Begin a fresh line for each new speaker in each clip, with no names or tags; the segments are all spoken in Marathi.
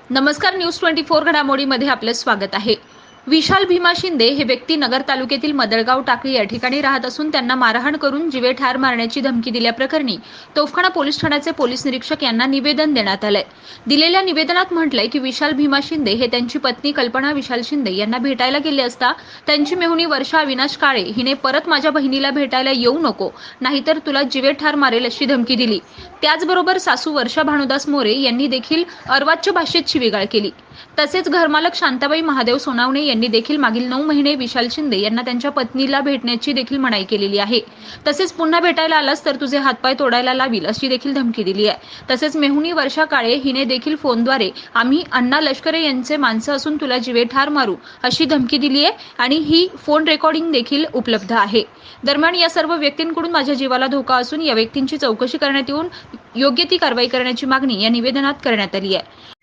नमस्कार, न्यूज 24 घडामोडीमध्ये आपलं स्वागत आहे। विशाल भीमा शिंदे हे व्यक्ती नगर तालुक्यातील मदळगाव टाकळी या ठिकाणी राहत असून त्यांना मारहाण करून जीवे ठार मारण्याची धमकी दिल्याप्रकरणी तोफखाना पोलीस ठाण्याचे पोलीस निरीक्षक यांना निवेदन देण्यात आलंय। दिलेल्या निवेदनात म्हटलंय की विशाल भीमा शिंदे हे त्यांची पत्नी कल्पना विशाल शिंदे यांना भेटायला गेले असता त्यांची मेहुणी वर्षा अविनाश काळे हिने परत माझ्या बहिणीला भेटायला येऊ नको, नाहीतर तुला जीवे ठार मारेल अशी धमकी दिली। त्याचबरोबर सासू वर्षा भानुदास मोरे यांनी देखील अर्वाच्य भाषेत शिवीगाळ केली। तसेच घरमालक शांताबाई महादेव सोनावणे यांनी देखील मागील 9 महिने विशाल शिंदे यांना त्यांच्या पत्नीला भेटण्याची देखील मनाई केलेली आहे। तसेच पुन्हा भेटायला आलास तर तुझे हातपाय तोडायला लावील अशी देखील धमकी दिली आहे। तसेच मेहुणी वर्षा काळे हिने देखील फोनद्वारे आम्ही अण्णा लष्करे यांचे माणसं असून तुला जीवे ठार मारू अशी धमकी दिली आहे आणि ही फोन रेकॉर्डिंग देखील उपलब्ध आहे। दरम्यान या सर्व व्यक्तींकडून माझ्या जीवाला धोका असून या व्यक्तींची चौकशी करण्यात येऊन योग्य ती कारवाई करण्याची मागणी या निवेदनात करण्यात आली आहे।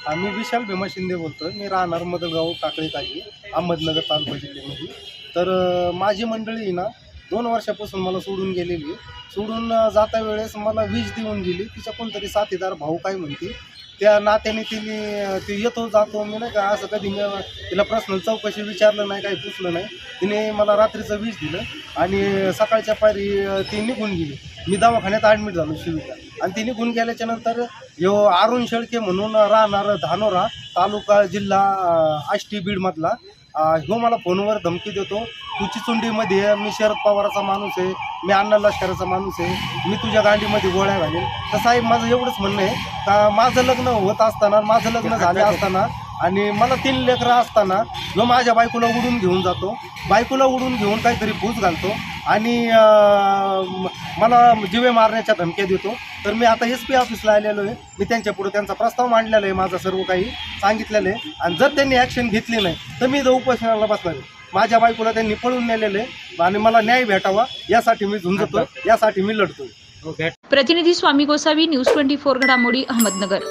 आम्ही विशाल भीमा शिंदे बोलतोय। मी राहणार मदळगाव टाकळी ताजी अहमदनगर तालुका जिल्ह्यामध्ये। तर माझी मंडळी ना 2 वर्षापासून मला सोडून गेलेली। सोडून जाता वेळेस मला वीज देऊन गेली। तिचा कोणतरी साथीदार भाऊ काय म्हणते त्या नात्याने ती येतो जातो, मी नाही का असं कधी मी तिला पर्सनल चौकशी विचारलं नाही, काही पुसलं नाही। तिने मला रात्रीचं वीज दिलं आणि सकाळच्या पारी ती निघून गेली। मी दवाखान्यात ॲडमिट झालो शिवीला आणि ती निघून गेल्याच्या नंतर अरुण शेळके म्हणून राहणार धानोरा तालुका जिल्हा आष्टी बीडमधला ह्यो मला फोनवर धमकी देतो, तू चिचुंडीमध्ये मी शरद पवाराचा माणूस आहे, मी अण्णा लष्कराचा माणूस आहे, मी तुझ्या गांडीमध्ये गोळ्या घालेन। तर साहेब माझं एवढंच म्हणणं आहे का माझं लग्न होत असताना, माझं लग्न झालं असताना आणि मला 3 लेकरं असताना जो माझ्या बायकोला उडून घेऊन जातो, बायकोला उडून घेऊन काहीतरी फूस घालतो आणि मला जीवे मारण्याच्या धमक्या देतो। तर मी आता SP ऑफिसला आलेलो आहे। मी त्यांच्यापुढे त्यांचा प्रस्ताव मांडलेला आहे, माझं सर्व काही सांगितलेलं आहे आणि जर त्यांनी ॲक्शन घेतली नाही तर मी उपोषणाला बसणार आहे। माझ्या बायकोला त्यांनी पळून नेलेलं आहे आणि मला न्याय भेटावा यासाठी मी झुंजतोय, यासाठी मी लढतोय।
प्रतिनिधी स्वामी गोसावी, न्यूज 24 घडामोडी, अहमदनगर।